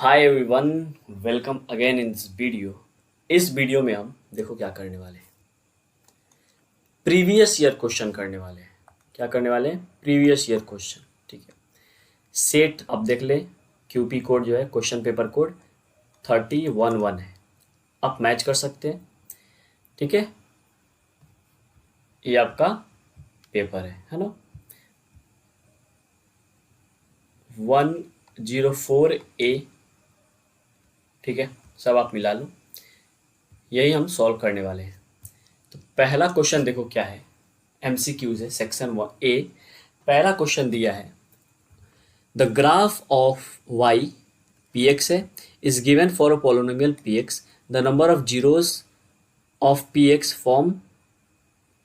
Hi everyone, welcome again in this video. इस video में हम देखो क्या करने वाले हैं। प्रीवियस ईयर क्वेश्चन करने वाले हैं। क्या करने वाले हैं? Previous year question. ठीक है। सेट अब देख लें, क्यूपी कोड जो है क्वेश्चन पेपर कोड 3011 है। आप मैच कर सकते हैं। ठीक है, ये आपका पेपर है ना। 104A। ठीक है, सब आप मिला लो, यही हम सॉल्व करने वाले हैं। तो पहला क्वेश्चन देखो क्या है, एमसीक्यूज है, सेक्शन 1A। पहला क्वेश्चन दिया है, the graph of Y P X है is given for a polynomial P X, the number of zeros of P X form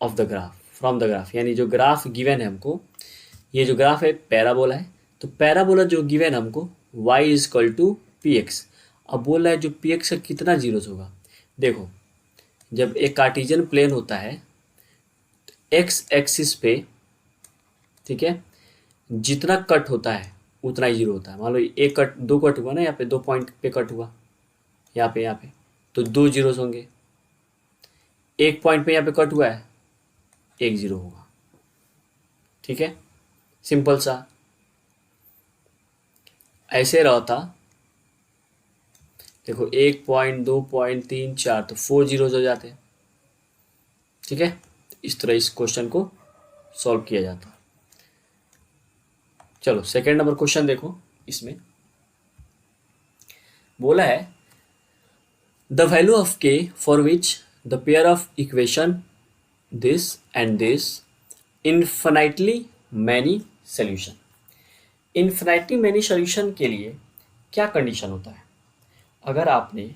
of the graph from the graph. यानी जो graph given है हमको, ये जो ग्राफ है पैराबोला है, तो पैराबोला जो गिवन है हमको y is equal to P x. अब बोल रहा है जो पी एक्स का कितना जीरोज होगा। देखो, जब एक कार्टेशियन प्लेन होता है एक्स एक्सिस पे, ठीक है, जितना कट होता है उतना ही जीरो होता है। मान लो एक कट, दो कट हुआ ना, यहाँ पे दो पॉइंट पे कट हुआ, यहाँ पे तो दो जीरोस होंगे। एक पॉइंट पे यहाँ पे कट हुआ है, एक जीरो होगा। ठीक है, सिंपल सा। ऐसे रहता, देखो 1 पॉइंट, 2 पॉइंट, 3, 4, तो 4 जीरोस हो जाते हैं। ठीक है, इस तरह इस क्वेश्चन को सॉल्व किया जाता है। चलो सेकेंड नंबर क्वेश्चन देखो। इसमें बोला है the value of K for which the pair of equation this and this infinitely many solution. Infinitely many solution के लिए क्या कंडीशन होता है? अगर आपने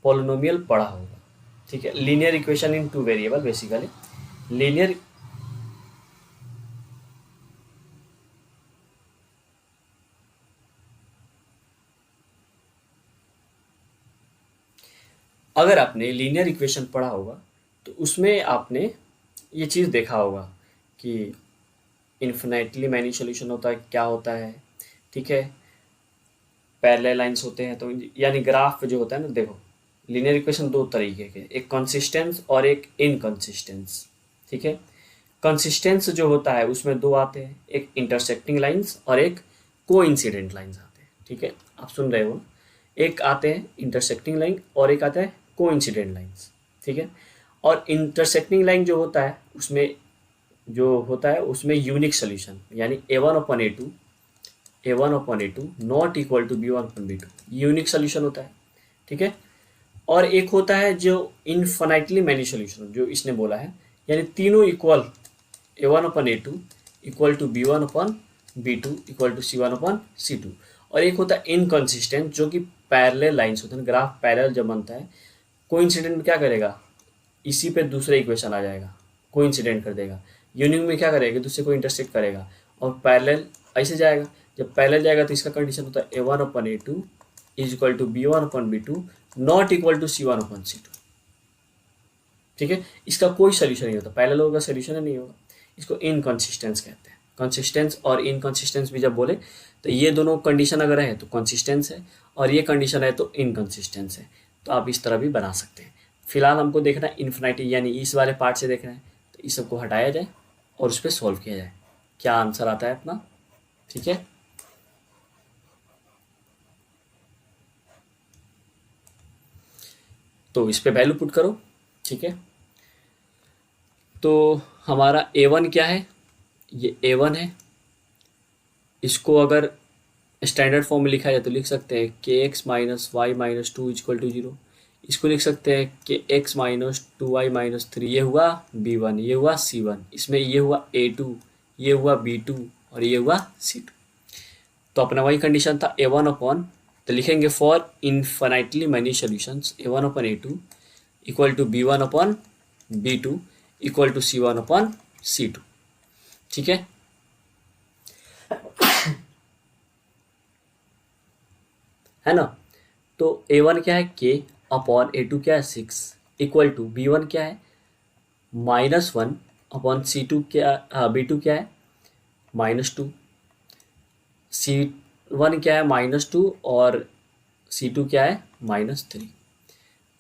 पॉलिनोमियल पढ़ा होगा, ठीक है, linear equation in two variable, basically linear अगर आपने लीनियर इक्वेशन पढ़ा होगा तो उसमें आपने ये चीज़ देखा होगा कि इन्फिनाइटली मैनी सोल्यूशन होता है, क्या होता है। ठीक है, पैरेलल लाइंस होते हैं, तो यानी ग्राफ जो होता है ना, देखो लीनियर इक्वेशन दो तरीके के, एक कंसिस्टेंस और एक इनकंसिस्टेंस। ठीक है, कंसिस्टेंस जो होता है उसमें दो आते हैं, एक इंटरसेक्टिंग लाइंस और एक कोइंसिडेंट लाइंस आते हैं। ठीक है, आप सुन रहे हो, एक आते हैं इंटरसेक्टिंग लाइन और एक आता है कोइंसिडेंट लाइंस। ठीक है, और इंटरसेक्टिंग लाइन जो होता है उसमें यूनिक सोल्यूशन, यानी a1/a2 not equal to b1/b2 unique solution होता है। ठीक है, और एक होता है जो इनफाइनाइटली मैनी सोल्यूशन, जो इसने बोला है, यानी तीनों equal, a1/a2 equal to b1/b2 equal to c1/c2। और एक होता है इनकंसिस्टेंट, जो कि पैरेलल लाइंस होते हैं, ग्राफ पैरेलल जब बनता है, कोइंसिडेंट में क्या करेगा, इसी पे दूसरा इक्वेशन आ जाएगा, कोइंसिडेंट कर देगा। यूनिक में क्या करेगा, दूसरे को इंटरसेक्ट करेगा, और पैरेलल ऐसे जाएगा। जब पैरेलल जाएगा तो इसका कंडीशन होता है a1/a2 is equal to b1/b2 not equal to c1/c2। ठीक है, इसका कोई सोल्यूशन नहीं होता, पैरेलल होगा सोल्यूशन नहीं होगा। इसको इनकंसिस्टेंस कहते हैं। कंसिस्टेंस और इनकंसिस्टेंस भी जब बोले तो ये दोनों कंडीशन अगर है तो कंसिस्टेंस है, और ये कंडीशन है तो इनकंसिस्टेंस है। तो आप इस तरह भी बना सकते हैं। फिलहाल हमको देखना है इन्फिनिटी, यानी इस वाले पार्ट से देखना है, तो इस सबको हटाया जाए और उस पर सॉल्व किया जाए, क्या आंसर आता है अपना। ठीक है, तो इस पे वैल्यू पुट करो। ठीक है, तो हमारा a1 क्या है, ये a1 है। इसको अगर स्टैंडर्ड फॉर्म में लिखा जाए तो लिख सकते हैं के x minus y minus two equal to zero. इसको लिख सकते हैं कि x minus two y minus three, ये हुआ b1, ये हुआ c1, इसमें ये हुआ a2, ये हुआ b2 और ये हुआ c2। तो अपना वही कंडीशन था a1 तो लिखेंगे for infinitely many solutions a1/a2 equal to b1/b2 equal to c1/c2। ठीक है, है ना। तो a1 क्या है k अपॉन a2 क्या है 6 इक्वल टू b1 क्या है -1 अपॉन c2 क्या, b2 क्या है -2, c1 क्या है -2 और C2 क्या है -3।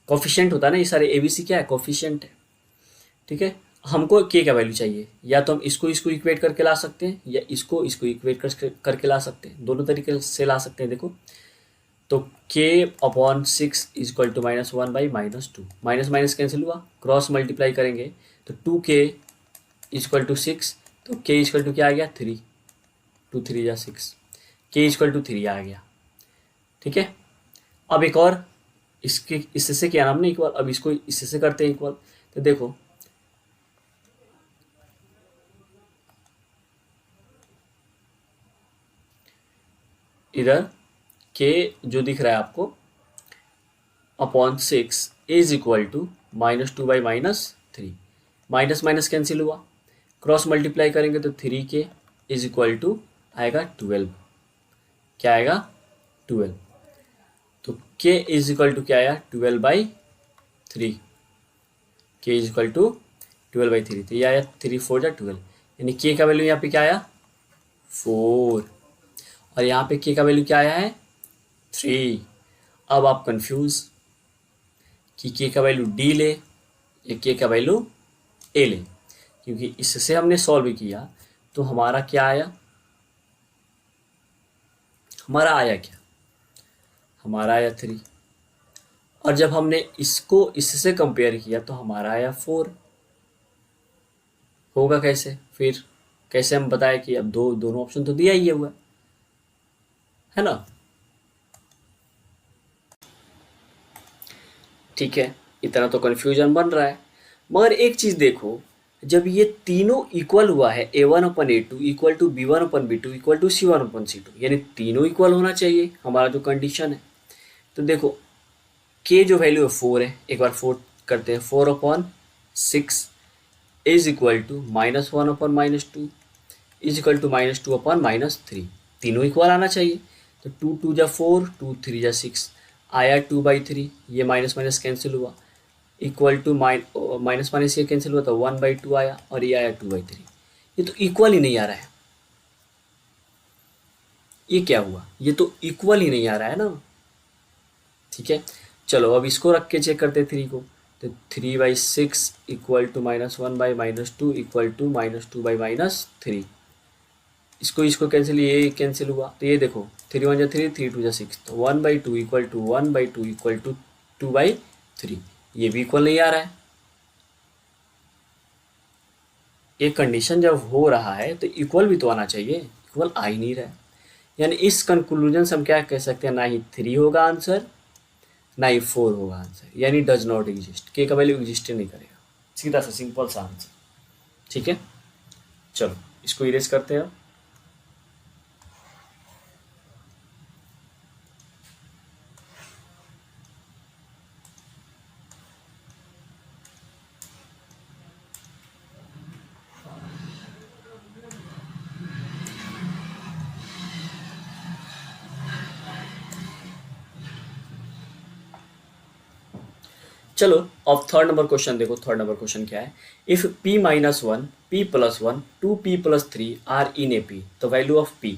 कोफिशिएंट होता है ना, ये सारे ABC क्या है कोफिशिएंट है। ठीक है, हमको K का वैल्यू चाहिए, या तो हम इसको इसको इक्वेट करके ला सकते हैं या इसको इसको इक्वेट करके ला सकते हैं, दोनों तरीके से ला सकते हैं। देखो तो K/6 is equal to -1/-2, minus minus cancel हुआ, क्रॉस मल्टीप्लाई करेंगे तो 2K इज इक्वल टू 6, तो K इज इक्वल टू क्या आ गया 3, 2 3 या 6, K इज इक्वल टू 3 आ गया। ठीक है, अब एक और इसके इससे क्या नाम नहीं इक्वल, अब इसको इससे करते हैं इक्वल। तो देखो इधर K जो दिख रहा है आपको upon 6 is equal to -2/-3, minus minus cancel हुआ, क्रॉस मल्टीप्लाई करेंगे तो 3K इज इक्वल टू आएगा 12, क्या आएगा 12। तो K इज इक्वल टू क्या आया 12/3, K इज इक्वल टू 12/3, तो ये आया 3 4 जा 12, यानी K का वैल्यू यहाँ पे क्या आया 4, और यहाँ पे K का वैल्यू क्या आया है 3। अब आप कंफ्यूज कि K का वैल्यू D ले या K का वैल्यू A ले, क्योंकि इससे हमने सॉल्व किया तो हमारा क्या आया, हमारा आया क्या, हमारा आया 3, और जब हमने इसको इससे कंपेयर किया तो हमारा आया 4। होगा कैसे फिर, कैसे हम बताए कि अब दोनों ऑप्शन तो दिया ही हुआ है ना। ठीक है, इतना तो कन्फ्यूजन बन रहा है, मगर एक चीज़ देखो, जब ये तीनों इक्वल हुआ है A1/A2 equal to B1/B2 equal to C1/C2, यानी तीनों इक्वल होना चाहिए हमारा जो कंडीशन है। तो देखो K जो वैल्यू है 4 है, एक बार 4 करते हैं, 4/6 is equal to -1/-2 is equal to -2/-3, तीनों इक्वल आना चाहिए। तो 2 2 जा 4, 2 3 जा 6, आया 2/3, ये माइनस माइनस कैंसिल हुआ, इक्वल टू माइनस माइनस ये कैंसिल हुआ तो 1/2 आया, और ये आया 2/3। ये तो इक्वल ही नहीं आ रहा है, ये क्या हुआ, ये तो इक्वल ही नहीं आ रहा है ना। ठीक है, चलो अब इसको रख के चेक करते हैं 3 को, तो 3/6 इक्वल टू -1/-2 इक्वल टू -2/-3, इसको इसको कैंसिल, ये कैंसिल हुआ, तो ये देखो 3 1 जा 3, 3 2 जा 6, तो 1/2 इक्वल टू 1/2 इक्वल टू 2/3, ये भी इक्वल नहीं आ रहा है। ये कंडीशन जब हो रहा है तो इक्वल भी तो आना चाहिए, इक्वल आ ही नहीं रहा है, यानी इस कंक्लूजन से हम क्या कह सकते हैं, ना ही 3 होगा आंसर ना ही 4 होगा आंसर, यानी डज नॉट एग्जिस्ट, के का वैल्यू एग्जिस्ट नहीं करेगा, सीधा सा सिंपल सा आंसर। ठीक है, चलो इसको इरेज करते हैं। चलो अब थर्ड नंबर क्वेश्चन देखो, थर्ड नंबर क्वेश्चन क्या है, if P-1 P+1 2P+3 are in A P, the value of P।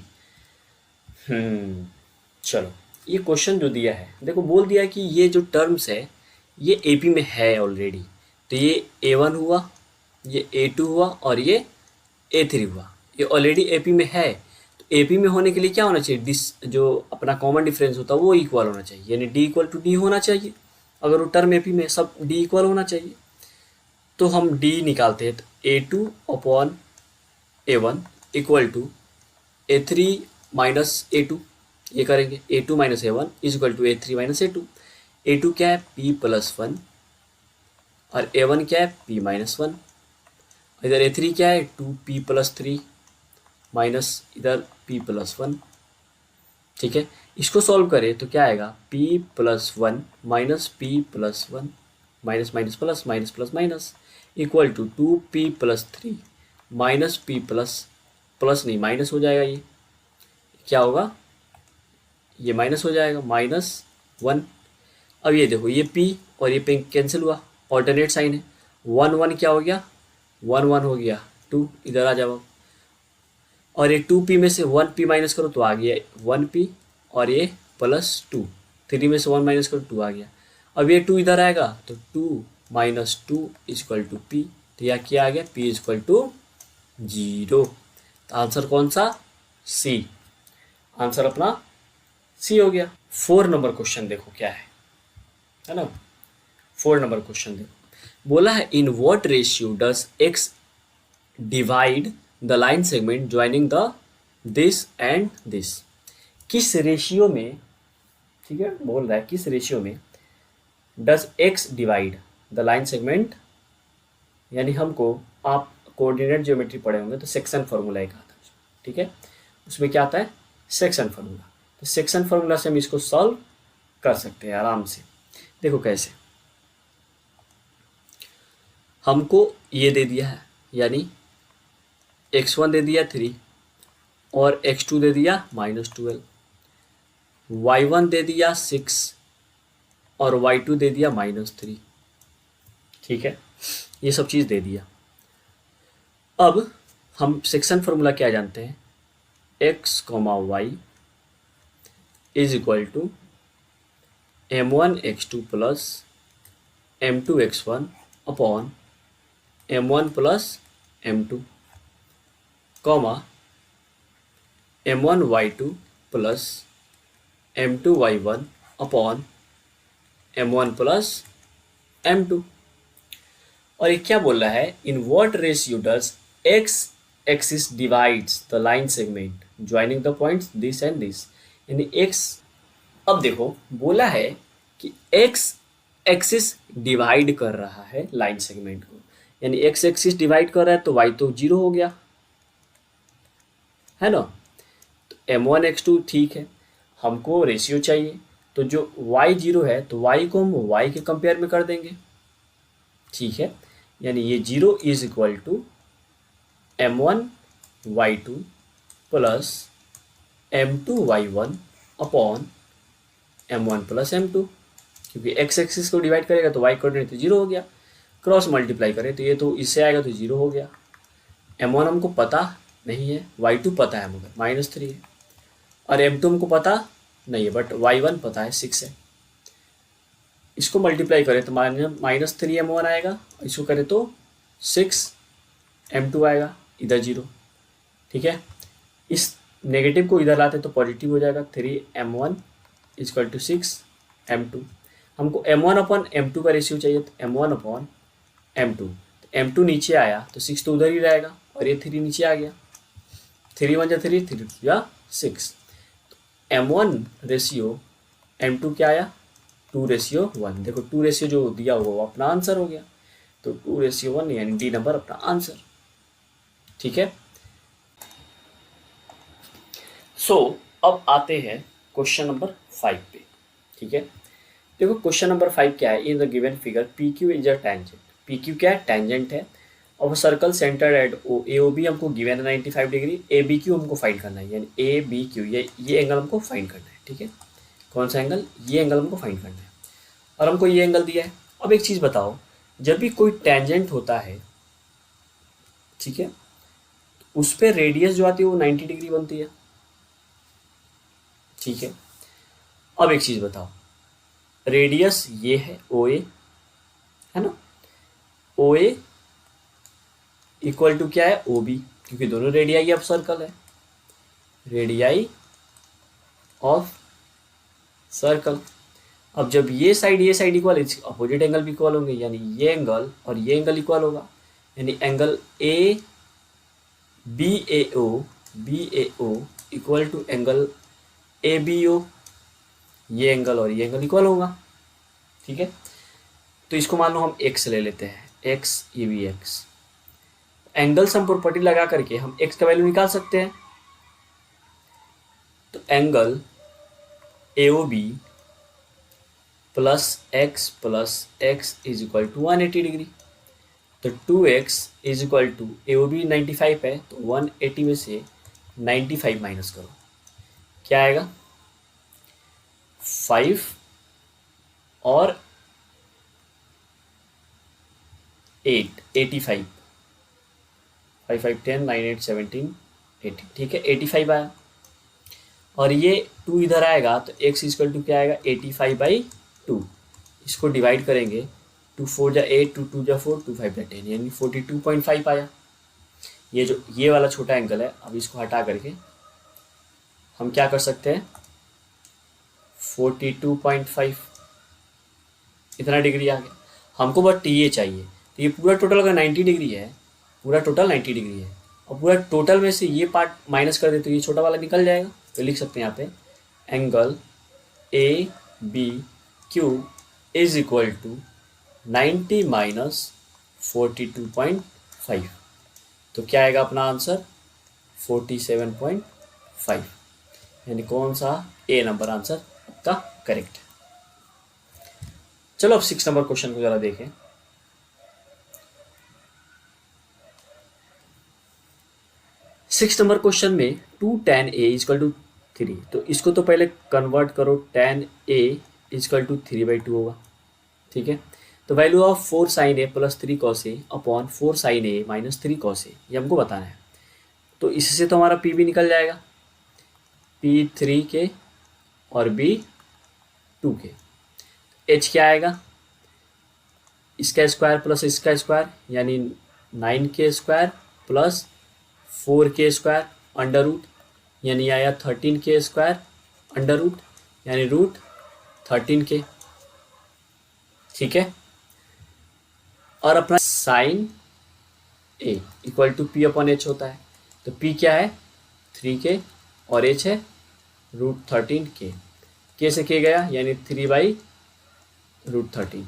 चलो ये क्वेश्चन जो दिया है, देखो बोल दिया कि ये जो टर्म्स है ये AP में है ऑलरेडी, तो ये A1 हुआ, ये A2 हुआ और ये A3 हुआ, ये ऑलरेडी AP में है। तो AP में होने के लिए क्या होना चाहिए, डिस जो अपना कॉमन डिफरेंस होता है वो इक्वल होना चाहिए, यानी D इक्वल टू D होना चाहिए। अगर वो टर्म AP में सब D इक्वल होना चाहिए, तो हम D निकालते हैं, तो A2/A1 equal to A3 minus A2, ये करेंगे A2-A1 is equal to A3-A2। A2 क्या है P+1 और A1 क्या है P-1, इधर A3 क्या है 2P+3 माइनस इधर P+1। ठीक है, इसको सॉल्व करें तो क्या आएगा P+1 minus P+1 minus minus plus minus plus minus equal to 2P+3 minus P plus नहीं माइनस हो जाएगा, ये क्या होगा, ये माइनस हो जाएगा -1। अब ये देखो ये P और ये P कैंसिल हुआ, ऑल्टरनेट साइन है, 1 1 क्या हो गया 1 1 हो गया 2, इधर आ जाओ, और ये 2P में से 1P माइनस करो तो आ गया 1P और ये +2, 3 में से 1 माइनस करो 2 आ गया। अब ये 2 इधर आएगा तो 2 माइनस 2 इक्वल टू पी, तो यह क्या आ गया, पी इक्वल टू 0। तो आंसर कौन सा, सी, आंसर अपना सी हो गया। 4 नंबर क्वेश्चन देखो क्या है ना। 4 नंबर क्वेश्चन देखो, बोला है in what ratio does x divide the line segment joining the this and this. किस रेशियो में, ठीक है, बोल रहा है किस रेशियो में does x divide the line segment, यानी हमको, आप कोऑर्डिनेट ज्योमेट्री पढ़े होंगे तो सेक्शन फार्मूला एक आता है, ठीक है, उसमें क्या आता है, सेक्शन फार्मूला। तो सेक्शन फार्मूला से हम इसको सॉल्व कर सकते हैं आराम से। देखो कैसे, हमको ये दे दिया है, यानी x1 दे दिया 3 और x2 दे दिया -12, y1 दे दिया 6 और y2 दे दिया -3, ठीक है, ये सब चीज़ दे दिया। अब हम सेक्शन फार्मूला क्या जानते हैं, x, y is equal to m1 x2 plus m2 x1 upon m1 plus m2, comma m1 y2 plus m2 y1 upon m1 plus m2। और ये क्या बोल रहा है, in what ratio does x axis divides the line segment joining the points this and this, यानी x, अब देखो बोला है कि x एक्सिस डिवाइड कर रहा है लाइन सेगमेंट को, यानी x एक्सिस डिवाइड कर रहा है तो y तो 0 हो गया है ना। तो m1 x2 ठीक है, हमको रेशियो चाहिए, तो जो y 0 है तो y को हम y के कंपेयर में कर देंगे, ठीक है, यानी ये 0 is equal to m1 y2 plus m2 y1 upon m1 plus m2, क्योंकि x एक्सिस को डिवाइड करेगा तो y कोऑर्डिनेट तो 0 हो गया, क्रॉस मल्टीप्लाई करें तो ये तो इससे आएगा तो 0 हो गया। m1 हमको पता नहीं है, y2 पता है मगर -3 है, और m2 हमको पता नहीं है बट y1 पता है 6 है। इसको मल्टीप्लाई करें तो -3 m1 आएगा, इसको करें तो 6 m2 आएगा, इधर 0, ठीक है, इस नेगेटिव को इधर लाते तो पॉजिटिव हो जाएगा, 3 m1 इक्वल टू 6 m2। हमको m1 अपॉन m2 का रेशियो चाहिए, तो m1 अपॉन m2, m2 नीचे आया तो 6 तो उधर ही रहेगा और ये 3 नीचे आ गया, 3 1 जा 3, 3 2 जा 6, m1 रेशियो m2 क्या आया 2:1। देखो 2 रेशियो जो दिया हुआ वो अपना आंसर हो गया, तो 2:1 यानी डी नंबर अपना आंसर, ठीक है। सो अब आते हैं क्वेश्चन नंबर 5 पे, ठीक है। देखो क्वेश्चन नंबर 5 क्या है, in the given figure P Q is a tangent, P Q क्या है, टेंजेंट है, और circle centre at O, A O B हमको गिवन है 95 डिग्री, ए बी क्यू हमको फाइंड करना है, यानी ए बी क्यू ये एंगल हमको फाइंड करना है, ठीक है, कौन सा एंगल, ये एंगल हमको फाइंड करना है, और हमको ये एंगल दिया है। अब एक चीज़ बताओ, जब भी कोई टेंजेंट होता है, ठीक है, उस पर रेडियस जो आती है वो 90 डिग्री बनती है, ठीक है। अब एक चीज़ बताओ, रेडियस ये है ओ ए, है ना, ओ ए इक्वल टू क्या है ओ बी, क्योंकि दोनों रेडियाई ऑफ सर्कल है, रेडियाई ऑफ सर्कल। अब जब ये साइड इक्वल, अपोजिट एंगल भी इक्वल होंगे, यानी ये एंगल और ये एंगल इक्वल होगा, यानी angle A B A O equal to angle A B O, ये एंगल और ये एंगल इक्वल होगा, ठीक है। तो इसको मान लो हम x ले लेते हैं, x ये भी x, एंगल्स हम प्रॉपर्टी लगा करके हम x का वैल्यू निकाल सकते हैं। तो angle A O B plus x is equal to 180 degree, तो 2x is equal to A O B 95 है, तो 180 में से 95 माइनस करो, क्या आएगा 5 और 8, 85, 5 5 10 9 8 17 80, ठीक है, 85 आया। और ये 2 इधर आएगा तो x इक्वल टू क्या आएगा 85/2। इसको डिवाइड करेंगे, 2 4 जा 8, 2 2 जा 4, 2 5 जा 10, यानी 42.5 आया। ये वाला छोटा एंगल है, अब इसको हटा करके हम क्या कर सकते हैं, 42.5 इतना डिग्री आ गया। हमको बस ये चाहिए, तो ये पूरा टोटल अगर 90 डिग्री है, पूरा टोटल 90 डिग्री है, और पूरा टोटल में से ये पार्ट माइनस कर दे तो ये छोटा वाला निकल जाएगा। तो लिख सकते हैं यहाँ पे angle A B Q is equal to 90 minus 42.5। तो क्या आएगा अपना आंसर 47.5, यानी कौन सा ए नंबर आंसर आपका करेक्ट है। चलो अब 6 नंबर क्वेश्चन को जरा देखें। सिक्स नंबर क्वेश्चन में 2 tan a इजकल टू 3, तो इसको तो पहले कन्वर्ट करो, tan a इजकल टू 3/2 होगा, ठीक है। तो value of 4 sin a plus 3 cos a upon 4 sin a minus 3 cos a, ये हमको बताना है। तो इससे तो हमारा p भी निकल जाएगा, p 3k और b 2k। h क्या आएगा, इसका स्क्वायर प्लस इसका स्क्वायर यानी 9k square plus 4k square under root, यानी आया 13k स्क्वायर अंडर रूट, यानी रूट 13k, ठीक है। और अपना sine a equal to p upon H होता है, तो p क्या है 3k और h है रूट 13k, k से k गया यानी 3/√13।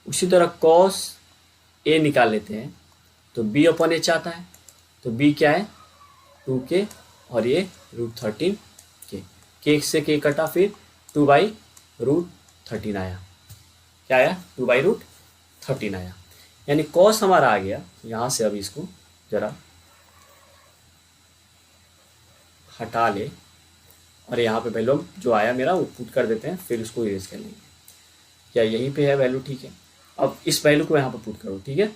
उसी तरह cos a निकाल लेते हैं तो b अपॉन एच आता है, तो b क्या है 2k और ये √13k, k से k कटा फिर 2/√13 आया, क्या आया 2/√13 आया, यानी cos हमारा आ गया यहाँ से। अब इसको जरा हटा ले और यहाँ पे वैल्यू जो आया मेरा वो पुट कर देते हैं, फिर उसको इरेज कर लेंगे। क्या यहीं पे है वैल्यू, ठीक है। अब इस वैल्यू को यहाँ पे पुट करो, ठीक है।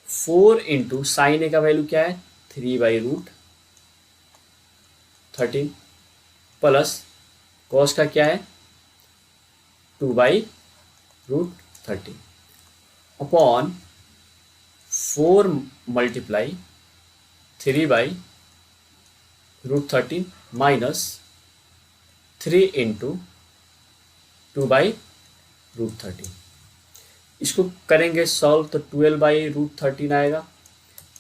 4 इंटू साइन ए का वैल्यू क्या है 3/√13 प्लस कॉस का क्या है 2/√13 अपॉन 4 मल्टीप्लाई 3/√13 माइनस 3 इंटू 2/√13। इसको करेंगे सॉल्व तो 12/√13 आएगा,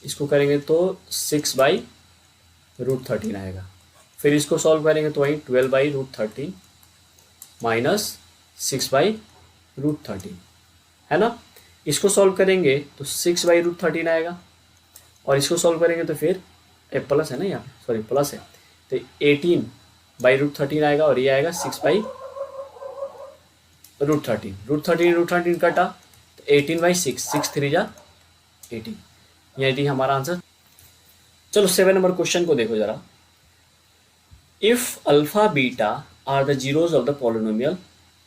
इसको करेंगे तो 6/√13 आएगा, फिर इसको सॉल्व करेंगे तो वही 12/√13 माइनस 6/√13 है ना। इसको सॉल्व करेंगे तो 6/√13 आएगा, और इसको सॉल्व करेंगे तो फिर प्लस है ना, यहाँ सॉरी प्लस है, तो 18/√13 आएगा, और ये आएगा 6/√13। √13 कटा तो 18/6, 6 3 जा 18, यानी हमारा आंसर। चलो 7 नंबर क्वेश्चन को देखो जरा। If alpha beta are the zeros of the polynomial,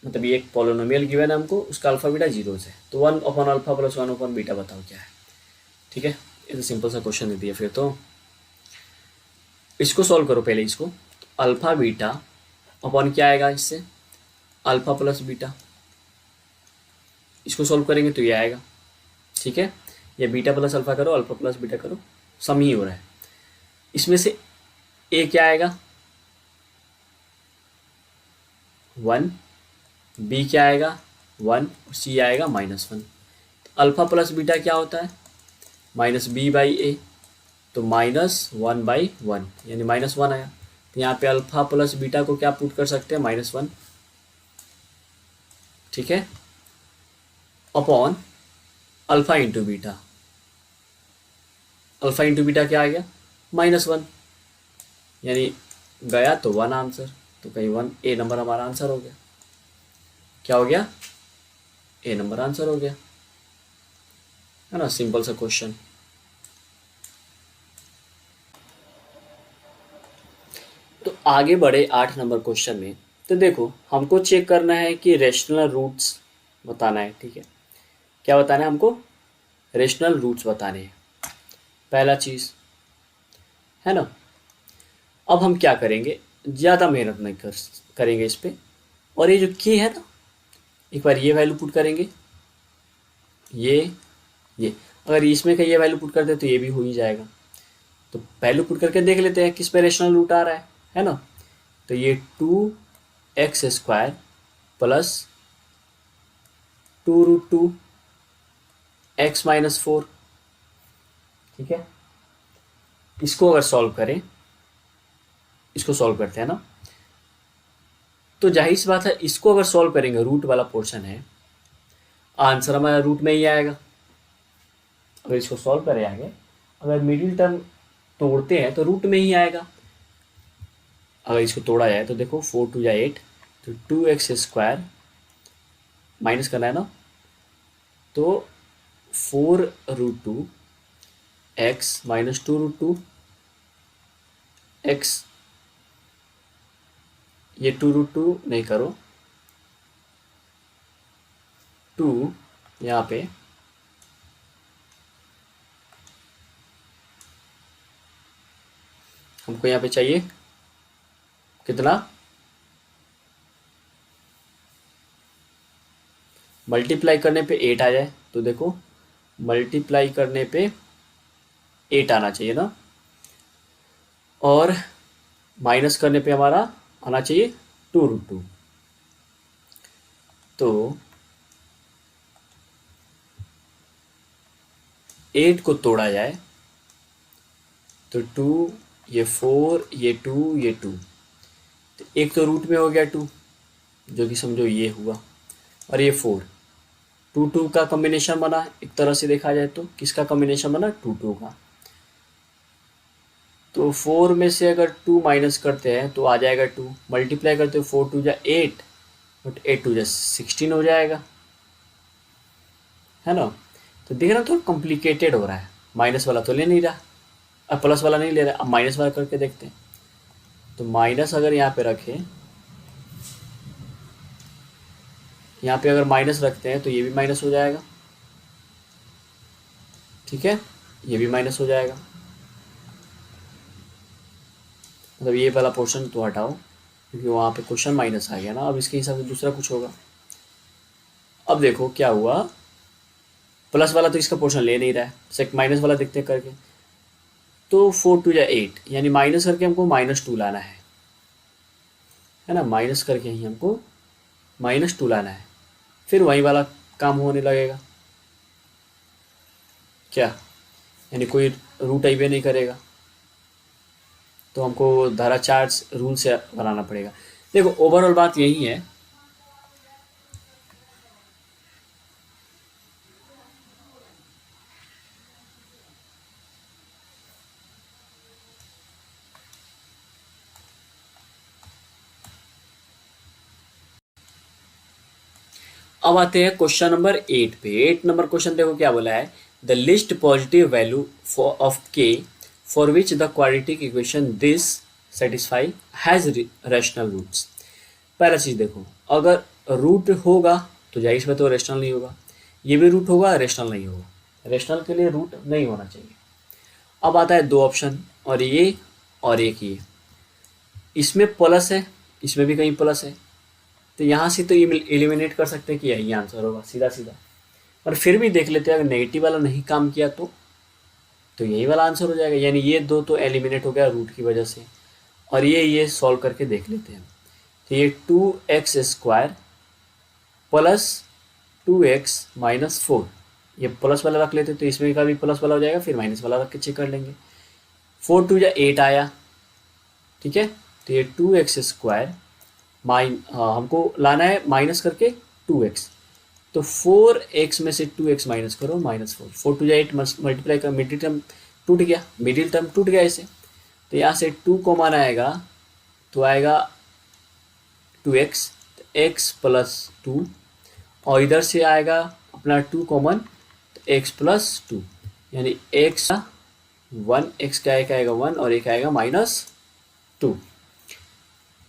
मतलब ये एक पॉलिनोमियल गिवन है हमको, उसका अल्फा बीटा जीरोज है, तो 1 upon alpha plus 1 upon beta बताओ क्या है, ठीक है। ये तो सिंपल सा क्वेश्चन दे दिया। फिर तो इसको सॉल्व करो पहले, इसको अल्फा बीटा अपॉन क्या आएगा इससे अल्फा प्लस बीटा, इसको सॉल्व करेंगे तो ये आएगा, ठीक है। ये बीटा प्लस अल्फा करो, अल्फा प्लस बीटा करो, सम ही हो रहा है। इसमें से ए क्या आएगा 1, बी क्या आएगा 1 और सी आएगा -1। अल्फा प्लस बीटा क्या होता है -b/a, तो -1/1 यानी -1 आया। तो यहाँ पे अल्फा प्लस बीटा को क्या पुट कर सकते हैं -1, ठीक है, upon alpha into beta. Alpha into beta क्या आ गया -1, यानी गया तो 1 आंसर, तो कहीं 1 ए नंबर हमारा आंसर हो गया। क्या हो गया ए नंबर आंसर हो गया, है ना, सिंपल सा क्वेश्चन। तो आगे बढ़े 8 नंबर क्वेश्चन में। तो देखो हमको चेक करना है कि रेशनल रूट्स बताना है, ठीक है। क्या बताना है हमको रेशनल रूट्स बताने हैं, पहला चीज है ना। अब हम क्या करेंगे, ज़्यादा मेहनत नहीं करेंगे इस पे। और ये जो के है ना, एक बार ये वैल्यू पुट करेंगे, ये अगर इसमें का ये वैल्यू पुट करते तो ये भी हो ही जाएगा। तो वैल्यू पुट करके देख लेते हैं किस पे रेशनल रूट आ रहा है ना। तो ये 2x² प्लस 2√2x-4, ठीक है। इसको अगर सॉल्व करें, इसको सॉल्व करते हैं ना, तो जाहिर सी बात है इसको अगर सॉल्व करेंगे, रूट वाला पोर्शन है, आंसर हमारा रूट में ही आएगा। अगर इसको सॉल्व करें आगे, अगर मिडिल टर्म तोड़ते हैं तो रूट में ही आएगा। अगर इसको तोड़ा जाए तो देखो 4 2 या 8, तो 2x² माइनस करना है ना, तो 4√2 x माइनस 2√2 x, ये 2√2 नहीं करो, 2 यहाँ पे हमको यहाँ पे चाहिए कितना, मल्टीप्लाई करने पे 8 आ जाए। तो देखो मल्टीप्लाई करने पे 8 आना चाहिए ना, और माइनस करने पे हमारा आना चाहिए 2√2। तो 8 को तोड़ा जाए तो 2, ये 4, ये 2, ये 2, तो एक तो रूट में हो गया 2, जो कि समझो ये हुआ, और ये 4, 2 2 का कॉम्बिनेशन बना। एक तरह से देखा जाए तो किसका कॉम्बिनेशन बना, 2 2 का। तो 4 में से अगर 2 माइनस करते हैं तो आ जाएगा 2, मल्टीप्लाई करते हो 4 2 जा 8, बट 8 2 जा 16 हो जाएगा, है ना। तो देख रहे हो थोड़ा कॉम्प्लिकेटेड हो रहा है, माइनस वाला तो ले नहीं रहा, अब प्लस वाला नहीं ले रहा। अब माइनस वाला करके देखते हैं। तो माइनस अगर यहाँ पे रखें, यहाँ पे अगर माइनस रखते हैं तो ये भी माइनस हो जाएगा, ठीक है, ये भी माइनस हो जाएगा। मतलब ये वाला पोर्शन तो हटाओ, क्योंकि वहाँ पे क्वेश्चन माइनस आ गया ना। अब इसके हिसाब से दूसरा कुछ होगा। अब देखो क्या हुआ, प्लस वाला तो इसका पोर्शन ले नहीं रहा है, सेक माइनस वाला देखते हैं करके। तो 4 2 या 8, यानी माइनस करके हमको -2 लाना है ना, माइनस करके ही हमको -2 लाना है, फिर वही वाला काम होने लगेगा क्या, यानी कोई रूट अइबे नहीं करेगा। तो हमको धारा 4 रूल से बनाना पड़ेगा। देखो ओवरऑल बात यही है, अब आते हैं क्वेश्चन नंबर 8 पे। 8 नंबर क्वेश्चन देखो क्या बोला है, the least positive value for of K for which the quadratic equation this satisfy has rational roots. पहला चीज देखो, अगर रूट होगा तो जाहिर सी बात है रैशनल नहीं होगा, ये भी रूट होगा रैशनल नहीं होगा, रैशनल के लिए रूट नहीं होना चाहिए। अब आता है दो ऑप्शन, और ये और एक ये, इसमें प्लस है, इसमें भी कहीं प्लस है, तो यहाँ से तो एलिमिनेट कर सकते हैं कि यही आंसर होगा सीधा सीधा। और फिर भी देख लेते हैं अगर नेगेटिव वाला नहीं काम किया तो यही वाला आंसर हो जाएगा, यानी ये दो तो एलिमिनेट हो गया रूट की वजह से। और ये सॉल्व करके देख लेते हैं। तो ये 2x² प्लस 2x-4, ये प्लस वाला रख लेते तो इसमें का भी प्लस वाला हो जाएगा, फिर माइनस वाला रख के चेक कर लेंगे। 4 2 या 8 आया, ठीक है। तो ये 2x² हमको लाना है माइनस करके 2x, तो 4x में से 2x माइनस करो -4, 4 2 या 8 मल्टीप्लाई कर, मिडिल टर्म टूट गया, मिडिल टर्म टूट गया इसे। तो यहाँ से 2 कॉमन आएगा तो आएगा 2x, तो x + 2, और इधर से आएगा अपना 2 कॉमन, तो x + 2, यानी x 1, x का एक आएगा 1 और एक आएगा -2।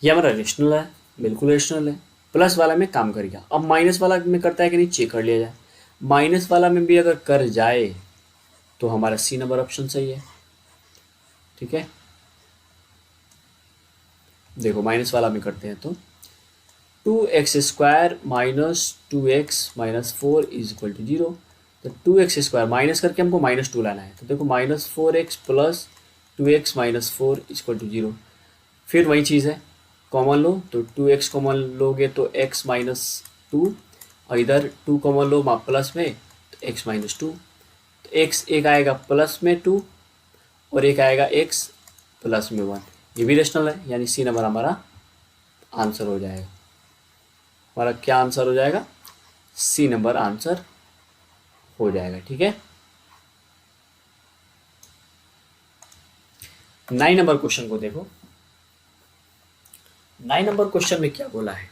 ये हमारा रेशनल है, बिल्कुल रेशनल है, प्लस वाला में काम कर गया। अब माइनस वाला में करता है कि नहीं चेक कर लिया जाए। माइनस वाला में भी अगर कर जाए तो हमारा सी नंबर ऑप्शन सही है, ठीक है। देखो माइनस वाला में करते हैं तो 2x² minus 2x-4 is equal to 0। तो 2x² माइनस करके हमको -2 लाना है, तो देखो -4x plus 2x-4 is equal to 0। फिर वही चीज़ है, कॉमन लो तो 2x कॉमन लोगे तो x-2, और इधर 2 कॉमन लो प्लस में तो x-2। तो x एक आएगा प्लस में 2 और एक आएगा x प्लस में 1। ये भी रेशनल है, यानी सी नंबर हमारा आंसर हो जाएगा। हमारा क्या आंसर हो जाएगा? सी नंबर आंसर हो जाएगा। ठीक है, 9 नंबर क्वेश्चन को देखो। 9 नंबर क्वेश्चन में क्या बोला है?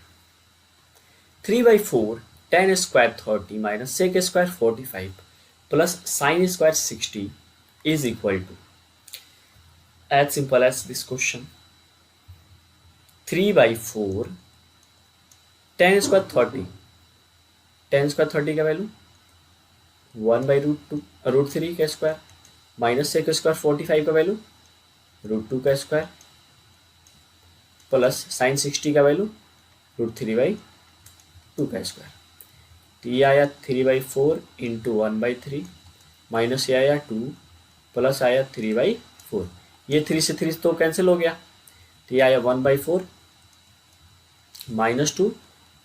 3/4 10² 30 minus sec² 45 plus sin² 60 is equal to, as simple as this question, 3/4 10² 30, 10² 30 का वैल्यू 1/√2 √3 का स्क्वायर माइनस sec² 45 का वैल्यू √2 का स्क्वायर प्लस sin 60 का वैल्यू √3/2 का स्क्वायर। तो ये आया 3/4 इंटू 1/3 माइनस ये आया 2 प्लस आया 3/4। ये 3 से 3 तो कैंसिल हो गया, तो ये आया 1/4 माइनस 2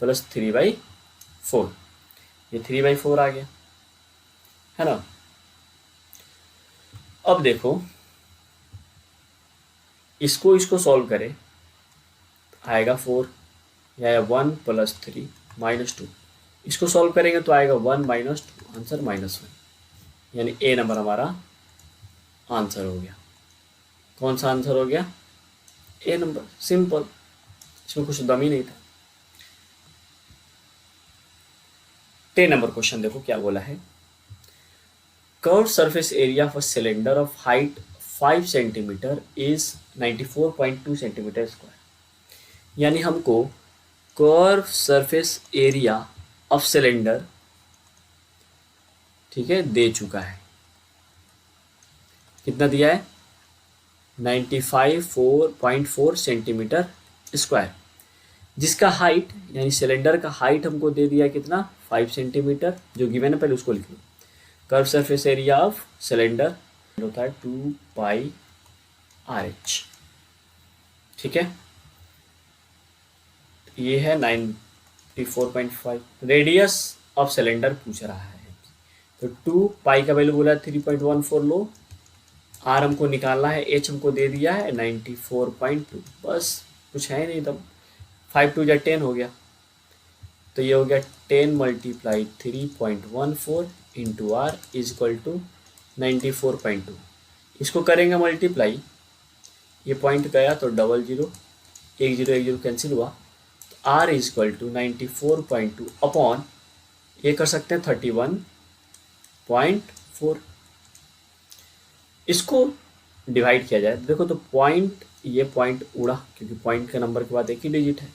प्लस 3/4। ये 3/4 आ गया, है ना। अब देखो इसको सॉल्व करें, आएगा 4, यह आया 1 प्लस 3 माइनस 2। इसको सॉल्व करेंगे तो आएगा 1 माइनस 2, आंसर -1, यानी ए नंबर हमारा आंसर हो गया। कौन सा आंसर हो गया? ए नंबर, सिंपल, इसमें कुछ दम ही नहीं था। 10 नंबर क्वेश्चन देखो क्या बोला है। Curve surface area of a cylinder of height 5 centimetre is 94.2 centimetre square. यानी हमको curve surface area of cylinder, ठीक है, दे चुका है। कितना दिया है? 95.4 सेंटीमीटर स्क्वायर, जिसका हाइट यानी सिलेंडर का हाइट हमको दे दिया कितना? 5 सेंटीमीटर, जो गिवन है पहले उसको लिख लो। Curve surface area of cylinder होता है 2πRH, ठीक है। ये है 94.5। रेडियस ऑफ सिलेंडर पूछ रहा है, तो 2π का वैल्यू बोला 3.14 लो, आर हमको निकालना है, एच हमको दे दिया है 94.2, बस कुछ है नहीं तब। 5 2 10 हो गया, तो ये हो गया 10 × 3.14 into R is equal to 94.2। इसको करेंगे मल्टीप्लाई, ये पॉइंट गया तो 00, 1 0 1 0 कैंसिल हुआ, तो R is equal to 94.2 upon ये कर सकते हैं 31.4। इसको डिवाइड किया जाए, देखो तो पॉइंट, ये पॉइंट उड़ा क्योंकि पॉइंट के नंबर के बाद एक ही डिजिट है,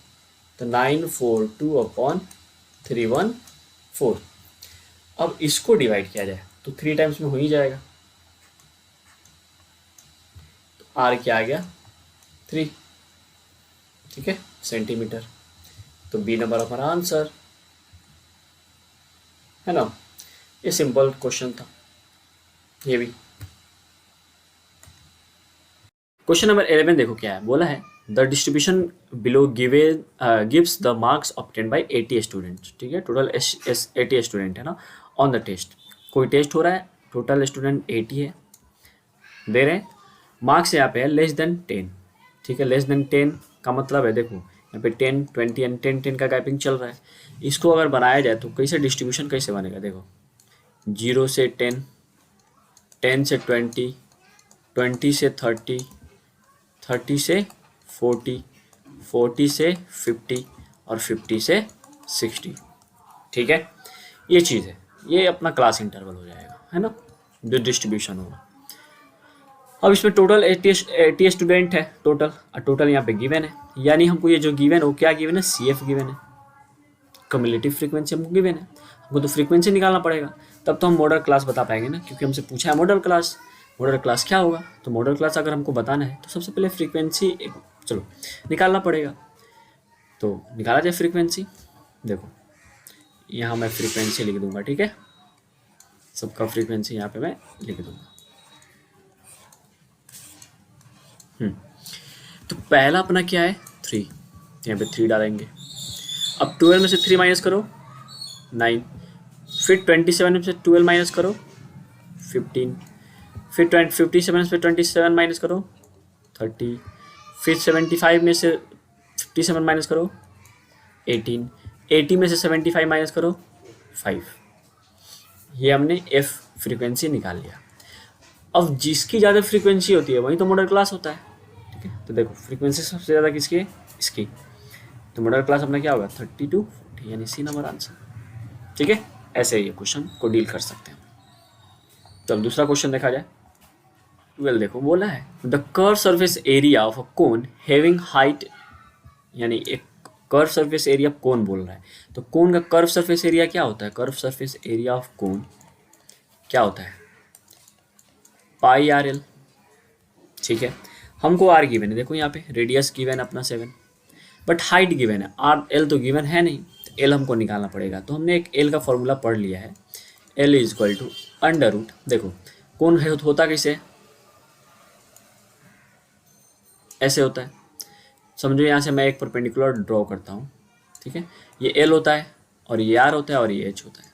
तो 942 अपॉन 314। अब इसको डिवाइड किया जाए तो 3 टाइम्स में हो ही जाएगा, तो आर क्या आ गया? 3, ठीक है, सेंटीमीटर। तो बी नंबर हमारा आंसर है ना। ये सिंपल क्वेश्चन था ये भी। क्वेश्चन नंबर 11 देखो क्या है, बोला है the distribution below gives the marks obtain bye 80 students, ठीक है, टोटल 80 स्टूडेंट है ना ऑन द टेस्ट। कोई टेस्ट हो रहा है, टोटल स्टूडेंट 80 है, दे रहे हैं मार्क्स यहाँ पे है लेस देन 10, ठीक है। लेस देन 10 का मतलब है, देखो यहाँ पे 10 20 एंड 10 10 का गैपिंग चल रहा है। इसको अगर बनाया जाए तो कैसे डिस्ट्रीब्यूशन कैसे बनेगा, देखो 0 से 10, 10 से 20, 20 से 30, 30 से 40, 40 से 50 और 50 से 60, ठीक है। ये चीज़ है, ये अपना क्लास इंटरवल हो जाएगा, है ना, जो डिस्ट्रीब्यूशन होगा। अब इसमें टोटल 80 स्टूडेंट है टोटल, और टोटल यहाँ पे गिवन है, यानी हमको ये जो गिवन हो क्या गिवन है? CF गिवन है, कम्युलेटिव फ्रीक्वेंसी हमको गिवन है। हमको तो फ्रीक्वेंसी निकालना पड़ेगा, तब तो हम मॉडल क्लास बता पाएंगे ना, क्योंकि हमसे पूछा है मॉडल क्लास। मॉडल क्लास क्या होगा? तो मॉडल क्लास अगर हमको बताना है तो सबसे पहले फ्रीक्वेंसी चलो निकालना पड़ेगा, तो निकाला जाए फ्रीक्वेंसी। देखो यहाँ मैं फ्रीक्वेंसी लिख दूंगा, ठीक है, सबका फ्रीक्वेंसी यहाँ पे मैं लिख दूंगा। तो पहला अपना क्या है 3, यहाँ पे 3 डालेंगे। अब 12 में से 3 माइनस करो 9, फिर 27 में से 12 माइनस करो 15, फिर 57 में से 27 माइनस करो 30, फिर 75 में से 57 माइनस करो 18, 80 में से 75 माइनस करो 5। ये हमने एफ फ्रीक्वेंसी निकाल लिया। अब जिसकी ज़्यादा फ्रीक्वेंसी होती है वही तो मॉडल क्लास होता है, ठीक है। तो देखो फ्रीक्वेंसी सबसे ज़्यादा किसकी है, इसकी, तो मॉडल क्लास अपना क्या होगा 32 40, यानी सी नंबर आंसर, ठीक है। ऐसे ये क्वेश्चन को डील कर सकते हैं। तो अब दूसरा क्वेश्चन देखा जाए। 12 देखो बोला है the curve surface area of a cone having height, यानी एक कर्व सरफेस एरिया कोन बोल रहा है, तो कोन का कर्व सरफेस एरिया क्या होता है, curve surface area of cone क्या होता है पाई आर एल, ठीक है। हमको आर गिवन है, देखो यहाँ पे रेडियस गिवन है अपना 7, बट हाइट गिवन है, आर एल तो गिवन है नहीं, तो एल हमको निकालना पड़ेगा। तो हमने एक एल का फॉर्मूला पढ़ लिया है, L is equal to under root, देखो कौन है होता कैसे, ऐसे होता है, समझो यहाँ से मैं एक परपेंडिकुलर ड्रॉ करता हूँ, ठीक है, ये एल होता है और ये आर होता है और ये एच होता है।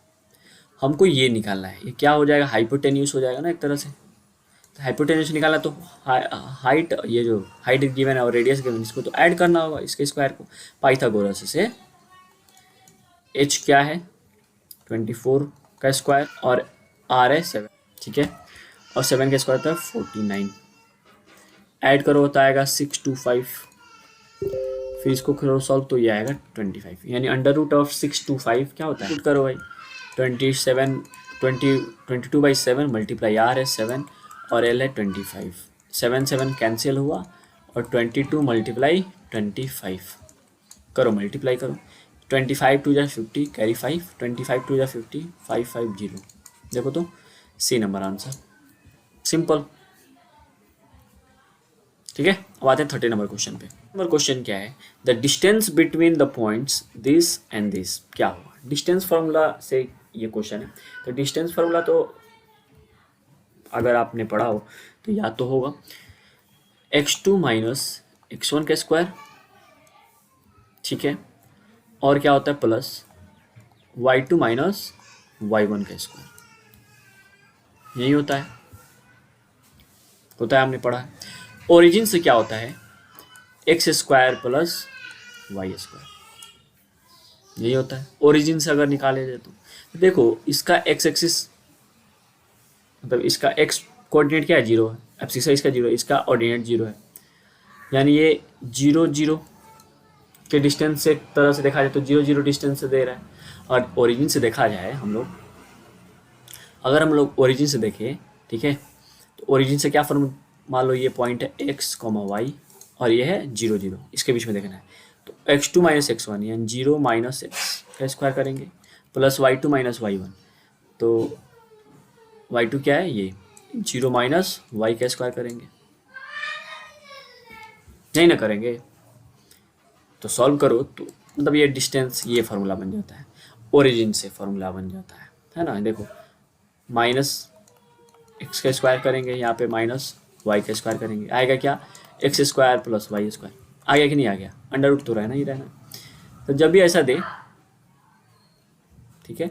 हमको ये निकालना है, ये क्या हो जाएगा हाइपोटेन्यूस हो जाएगा ना एक तरह से। तो हाइपोटेन्यूस निकालना तो हाइट, ये जो हाइट गिवन है और रेडियस गिवन, इसको तो ऐड करना होगा इसके स्क्वायर को, पाइथागोरस से एच क्या है 24 का स्क्वायर और आर है 7, ठीक है, और 7 का स्क्वायर था 49, ऐड करो होता आएगा 625, फिर इसको करो सॉल्व तो ये आएगा 25, यानी अंडर रूट ऑफ 625 क्या होता है, पुट करो भाई 22/7 मल्टीप्लाई आर है 7 और एल है 25, 7 कैंसिल हुआ और 22 मल्टीप्लाई 25 करो, मल्टीप्लाई करो, 25 2 जा 50 कैरी 5, 25 2 जा 50 550, देखो तो सी नंबर आंसर, सिंपल, ठीक है। अब आते हैं 30 नंबर क्वेश्चन पे। नंबर क्वेश्चन क्या है, the distance between the points this and this क्या होगा, डिस्टेंस फार्मूला से ये क्वेश्चन है। तो डिस्टेंस फार्मूला तो अगर आपने पढ़ा हो तो याद तो होगा, x2 माइनस x1 का स्क्वायर, ठीक है, और क्या होता है प्लस y2 माइनस y1 का स्क्वायर, यही होता है हमने पढ़ा है। ओरिजिन से क्या होता है x square plus y square, यही होता है ओरिजिन से अगर निकाले जाए तो। देखो इसका एक्स एक्सिस मतलब इसका एक्स कोऑर्डिनेट क्या है 0 है, एब्सिस इसका 0 है, इसका ऑर्डिनेट 0 है, यानी ये 0 0 के डिस्टेंस से एक तरह से देखा जाए तो 0 0 डिस्टेंस से दे रहा है। और ओरिजिन से देखा जाए अगर हम लोग ओरिजिन से देखें, ठीक है, तो ओरिजिन से क्या फॉर्म, मान लो ये पॉइंट है x, y और ये है 0 0, इसके बीच में देखना है, तो x2 माइनस x1 यानी 0 माइनस एक्स का स्क्वायर करेंगे प्लस y2 माइनस y1, तो y2 क्या है ये 0 माइनस y का स्क्वायर करेंगे, नहीं ना करेंगे, तो सॉल्व करो तो मतलब ये डिस्टेंस ये फार्मूला बन जाता है, ओरिजिन से फार्मूला बन जाता है ना। देखो माइनस एक्स का स्क्वायर करेंगे, यहाँ पे माइनस वाई का स्क्वायर करेंगे, आएगा क्या x square plus y square, आ गया कि नहीं आ गया, अंडर रूट तो रहना ही रहना। तो जब भी ऐसा दे, ठीक है,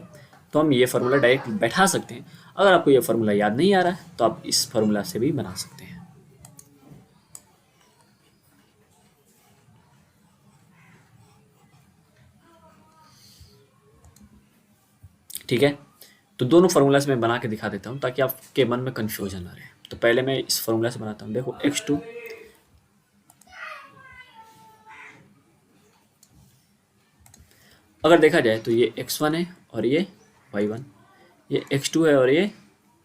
तो हम ये फार्मूला डायरेक्ट बैठा सकते हैं। अगर आपको ये फार्मूला याद नहीं आ रहा है तो आप इस फार्मूला से भी बना सकते हैं। ठीक है, तो दोनों फार्मूला से मैं बना के दिखा देता हूँ ताकि आपके मन में कन्फ्यूजन ना रहे। तो पहले मैं इस फार्मूला से बनाता हूँ, देखो x2 अगर देखा जाए तो ये x1 है और ये y1, ये x2 है और ये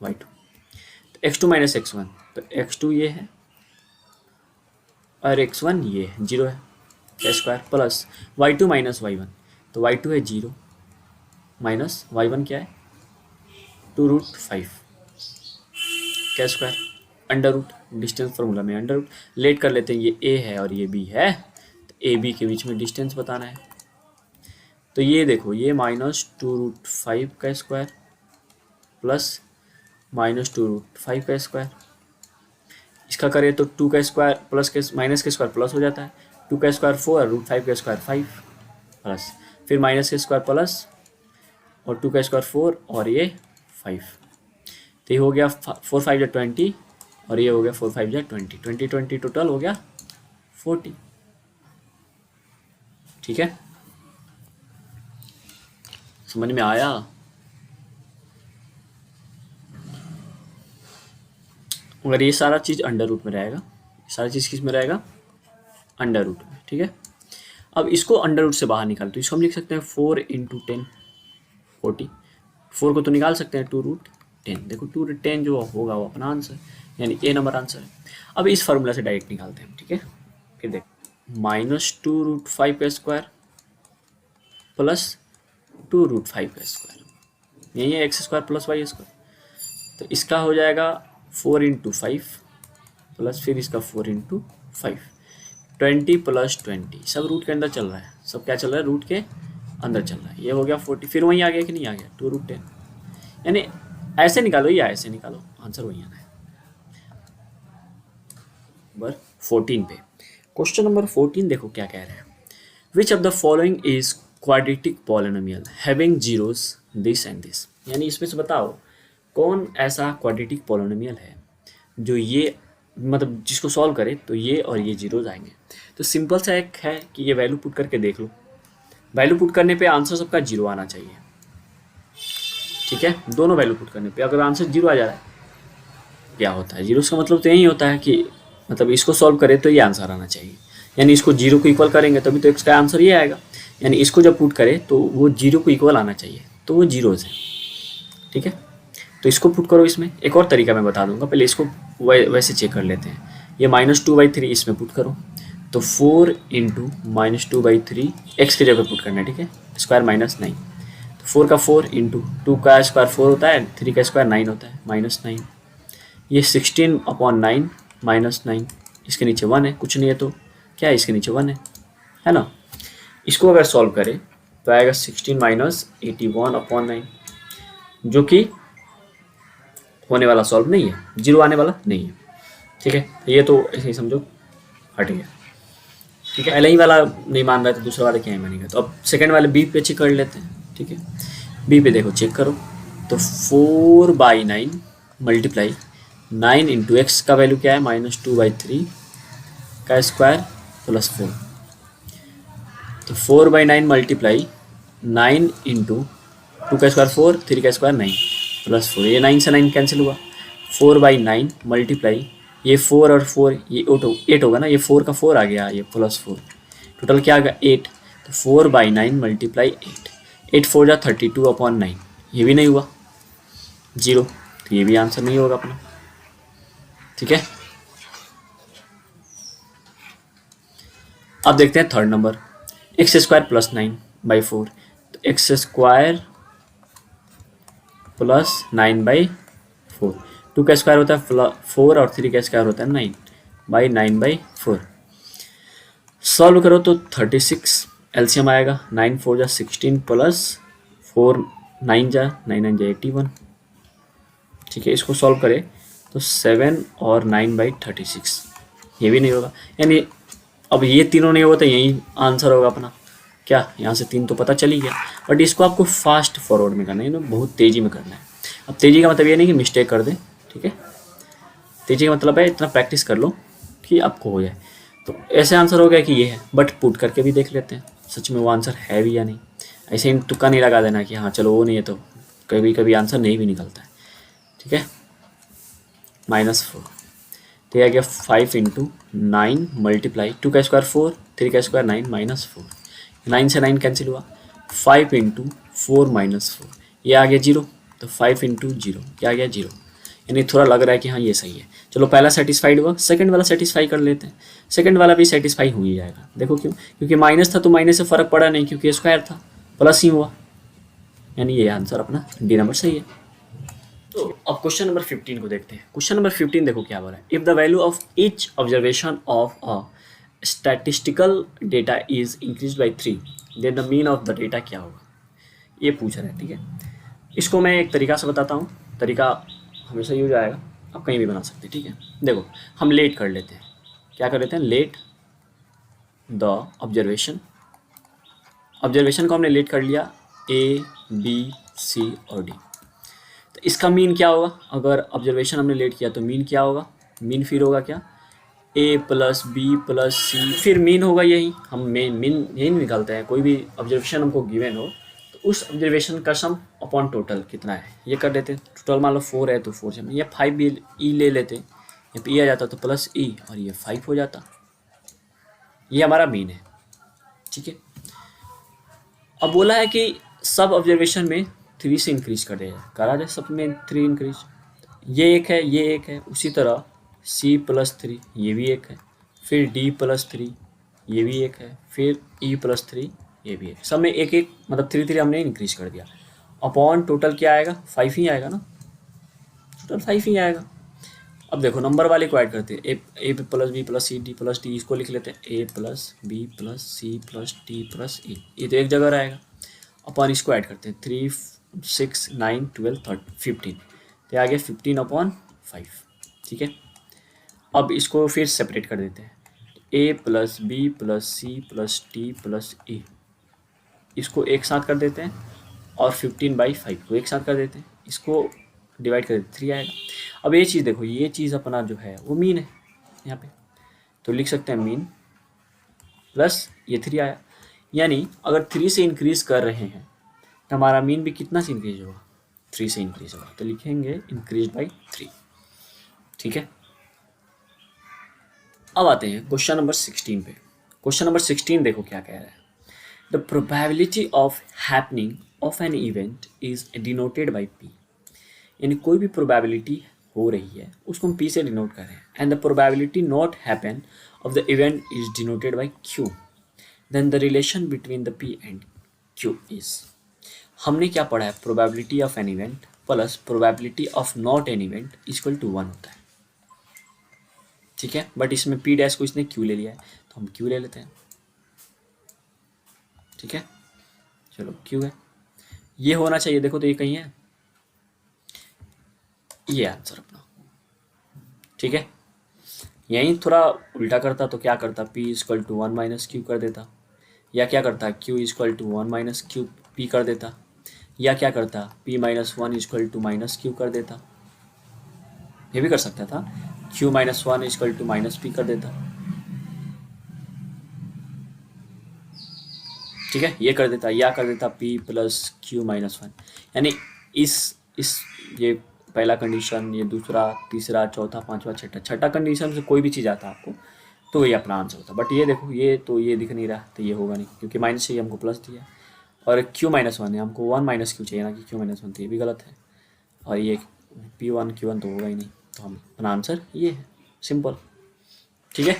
y2, तो x2 माइनस x1, तो x2 ये है और x1 ये है 0 है का square plus y2 minus y1, तो y2 है 0 माइनस y1 क्या है 2√5 का square, under root, distance formula में अंडर रूट, लेट कर लेते हैं, ये ए है और ये बी है, तो ए बी के बीच में डिस्टेंस बताना है। तो ये देखो, ये -2√5 का स्क्वायर प्लस -2√5 का स्क्वायर, इसका करें तो 2 का स्क्वायर प्लस के माइनस के स्क्वायर प्लस हो जाता है, 2 का स्क्वायर 4, √5 का स्क्वायर 5 प्लस, फिर माइनस के स्क्वायर प्लस और 2 का स्क्वायर 4 और ये 5, तो ये हो गया 4 5 जा 20 और ये हो गया 4 5 जा 20, 20 20 टोटल हो गया 40। ठीक है, समझ में आया? अगर ये सारा चीज़ अंडर रूट में रहेगा, सारा चीज़ किस में रहेगा? अंडर रूट में। ठीक है, अब इसको अंडर रूट से बाहर निकाल, तो इसको हम लिख सकते हैं 4 × 10 40, 4 को तो निकाल सकते हैं 2√10, देखो 2√10 जो होगा वो अपना आंसर, यानी ए नंबर आंसर है। अब इस फार्मूला से डायरेक्ट निकालते हैं। ठीक है, फिर देख -2√5 का स्क्वायर प्लस 2√5 का स्क्वायर, यही है x square plus y square, तो इसका हो जाएगा 4 × 5 प्लस फिर इसका 4 × 5, 20 + 20, सब रूट के अंदर चल रहा है, सब क्या चल रहा है? रूट के अंदर चल रहा है। ये हो गया 40, फिर वहीं आ गया कि नहीं आ गया? 2√10, यानी ऐसे निकालो या ऐसे निकालो, आंसर वहीं आना है। नंबर 14 पे, क्वेश्चन नंबर 14 देखो क्या कह रहे हैं। Which of the following is quadratic polynomial having zeros this and this, यानी इसमें से बताओ कौन ऐसा क्वाड्रेटिक पॉलिनोमियल है जो ये मतलब जिसको सॉल्व करे तो ये और ये जीरोज आएंगे। तो सिंपल सा एक है कि ये वैल्यू पुट करके देख लो, वैल्यू पुट करने पे आंसर सबका जीरो आना चाहिए। ठीक है, दोनों वैल्यू पुट करने पे अगर आंसर जीरो आ जा रहा है, क्या होता है जीरो का मतलब तो यही होता है कि मतलब इसको सॉल्व करे तो ये आंसर आना चाहिए, यानी इसको जीरो को इक्वल करेंगे तभी तो इसका आंसर ये आएगा, यानी इसको जब पुट करे तो वो जीरो को इक्वल आना चाहिए, तो वो जीरोज है। ठीक है, तो इसको पुट करो इसमें, एक और तरीका मैं बता दूंगा, पहले इसको वैसे चेक कर लेते हैं। ये -2/3 इसमें पुट करो, तो 4 × -2/3 x की जगह पुट करना है। ठीक है, स्क्वायर -9, तो 4 का 4 × 2 का स्क्वायर 4 होता है, 3 का स्क्वायर 9 होता है, -9, ये 16/9 -9, इसके नीचे 1 है, कुछ नहीं है तो क्या है, इसके नीचे 1 है ना। इसको अगर सॉल्व करें तो आएगा 16 - 81/9, जो कि होने वाला सॉल्व नहीं है, जीरो आने वाला नहीं है। ठीक है, ये तो ऐसे ही समझो हट गया। ठीक है, पहले ही वाला नहीं मान रहा है तो दूसरा वाला क्या ही मानेगा। तो अब सेकंड वाले बी पे चेक कर लेते हैं। ठीक है, बी पे देखो चेक करो, तो 4/9 मल्टीप्लाई 9 × x का वैल्यू क्या है, -2/3 का स्क्वायर प्लस 4, तो 4/9 मल्टीप्लाई 9 × 2 का स्क्वायर 4, 3 का स्क्वायर 9 प्लस 4, ये 9 से 9 कैंसिल हुआ, 4/9 मल्टीप्लाई ये 4 और 4 ये 8 होगा ना, ये 4 का 4 आ गया, ये +4, टोटल क्या आ गया 8, तो 4/9 मल्टीप्लाई 8 4 जा 32/9, ये भी नहीं हुआ जीरो, तो ये भी आंसर नहीं होगा अपना। ठीक है, अब देखते हैं थर्ड नंबर, x² + 9/4, तो x² + 9/4, 2 का स्क्वायर होता है 4 और 3 का स्क्वायर होता है 9/9/4, सॉल्व करो तो 36 एलसीएम आएगा, 9 4 जा 16 प्लस 4 9 जा 9 9 जा 81। ठीक है, इसको सॉल्व करें तो 7 और 9/36, ये भी नहीं होगा, यानी अब ये तीनों नहीं होगा तो यही आंसर होगा अपना। क्या यहाँ से 3 तो पता चल ही गया, बट इसको आपको फास्ट फॉरवर्ड में करना है ना, बहुत तेज़ी में करना है। अब तेज़ी का मतलब ये नहीं कि मिस्टेक कर दें, ठीक है, तेज़ी का मतलब है इतना प्रैक्टिस कर लो कि आपको हो जाए। तो ऐसे आंसर हो गया कि ये है, बट पुट करके भी देख लेते हैं सच में वो आंसर है भी या नहीं। ऐसे ही तुक्का नहीं लगा देना कि हाँ चलो वो नहीं है, तो कभी कभी आंसर नहीं भी निकलता है। ठीक है, -4, तो ये आ गया 5 × 9 मल्टीप्लाई 2 का स्क्वायर 4, 3 का स्क्वायर 9 -4, 9 से 9 कैंसिल हुआ, 5 × 4 -4, ये आ गया 0, तो 5 × 0 क्या आ गया 0, यानी थोड़ा लग रहा है कि हाँ ये सही है। चलो पहला सेटिस्फाइड हुआ, सेकंड वाला सेटिस्फाई कर लेते हैं, सेकंड वाला भी सेटिस्फाई हो ही जाएगा। देखो क्यों, क्योंकि माइनस था तो माइनस से फ़र्क पड़ा नहीं, क्योंकि स्क्वायर था, प्लस ही हुआ, यानी ये आंसर अपना डी नंबर सही है। तो अब क्वेश्चन नंबर 15 को देखते हैं। क्वेश्चन नंबर 15 देखो क्या बोल रहा है। If the value of each observation of a statistical data is increase by 3 then the mean of the data क्या होगा, ये पूछ रहा है। ठीक है, इसको मैं एक तरीका से बताता हूँ। तरीका हमेशा यूज आएगा, आप कहीं भी बना सकते हैं। ठीक है, देखो हम लेट कर लेते हैं। क्या कर लेते हैं, लेट द ऑब्जर्वेशन को हमने लेट कर लिया ए बी सी और डी। तो इसका मीन क्या होगा, अगर ऑब्जर्वेशन हमने लेट किया तो मीन क्या होगा, मीन फिर होगा क्या, ए प्लस बी प्लस सी, फिर मीन होगा यही। हम मीन यही निकालते हैं। कोई भी ऑब्जर्वेशन हमको गिवन हो तो उस ऑब्जर्वेशन का सम अपॉन टोटल कितना है ये कर देते हैं। टोटल मान लो 4 है तो 4 से या 5 भी ई ले लेते हैं, यहाँ पे ई आ जाता तो प्लस ई और ये 5 हो जाता। ये हमारा मीन है। ठीक है, अब बोला है कि सब ऑब्जर्वेशन में 3 से इंक्रीज कर दिया जाए, करा जाए सब में 3 इंक्रीज। ये एक है, ये एक है, उसी तरह C प्लस 3 ये भी एक है, फिर D प्लस 3 ये भी एक है, फिर E प्लस 3 ये भी है। सब में एक एक मतलब 3 हमने इंक्रीज कर दिया। अपॉन टोटल क्या आएगा, 5 ही आएगा ना, टोटल 5 ही आएगा। अब देखो नंबर वाले को ऐड करते हैं, A plus B plus C D plus D, इसको लिख लेते हैं A plus B plus C plus D plus E, ये तो एक जगह रहेगा। अपॉन इसको ऐड करते हैं 3 6 9 12 15, तो आ गया 15 अपॉन 5। ठीक है, अब इसको फिर सेपरेट कर देते हैं, A plus B plus C plus D plus E, इसको एक साथ कर देते हैं और 15/5 को एक साथ कर देते हैं, इसको डिवाइड कर देते 3 आएगा। अब ये चीज़ देखो, ये चीज़ अपना जो है वो मीन है यहाँ पे, तो लिख सकते हैं मीन प्लस ये 3 आया। यानी अगर 3 से इंक्रीज कर रहे हैं तो हमारा मीन भी कितना से इंक्रीज होगा, 3 से इंक्रीज होगा, तो लिखेंगे इंक्रीज बाई 3। ठीक है, अब आते हैं क्वेश्चन नंबर 16 पे। क्वेश्चन नंबर 16 देखो क्या कह रहा है। The probability of happening of an event is denoted by P, यानी कोई भी प्रोबेबिलिटी हो रही है उसको हम पी से डिनोट कर रहे हैं। And the probability not happen of the event is denoted by Q, then the relation between the P and Q is. हमने क्या पढ़ा है, probability of an event plus probability of not an event equal to 1 होता है। ठीक है, but इसमें P dash को इसने क्यू ले लिया है तो हम क्यू ले लेते हैं। ठीक है, चलो क्यू है, ये होना चाहिए। देखो तो ये कहीं है, ये आंसर अपना। ठीक है, यहीं थोड़ा उल्टा करता तो क्या करता, p equal to 1 minus Q कर देता, या क्या करता q equal to 1 minus Q P कर देता, या क्या करता p minus 1 equal to minus Q कर देता। ये भी कर सकता था, q minus 1 equal to minus P कर देता। ठीक है, ये कर देता, या कर देता p प्लस क्यू माइनस 1। यानी इस ये पहला कंडीशन, ये दूसरा, तीसरा, चौथा, पांचवा, छठा कंडीशन से कोई भी चीज़ आता है आपको तो ये अपना आंसर होता है। बट ये देखो, ये तो ये दिख नहीं रहा तो ये होगा नहीं, क्योंकि माइनस चाहिए हमको, प्लस दिया, और क्यू माइनस 1 है, हमको 1 माइनस क्यू चाहिए ना कि क्यू माइनस 1, तो ये भी गलत है। और ये p1 q1 तो होगा ही नहीं, तो हम अपना आंसर ये है, सिंपल। ठीक है,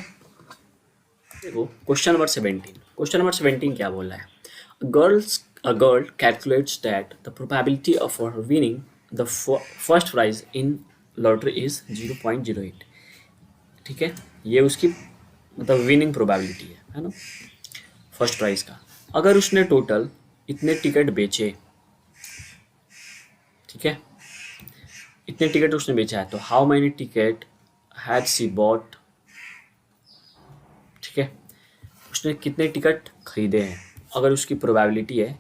देखो क्वेश्चन नंबर 17। क्वेश्चन नंबर 17 क्या बोल रहा है, a girl calculates that the probability of her winning the first prize in lottery is 0.08। ठीक है, ये उसकी मतलब विनिंग प्रोबेबिलिटी है ना फर्स्ट प्राइज का। अगर उसने टोटल इतने टिकट बेचे, ठीक है, इतने टिकट उसने बेचा है, तो how many ticket had she bought. ठीक है, उसने कितने टिकट खरीदे हैं। अगर उसकी प्रोबेबिलिटी है,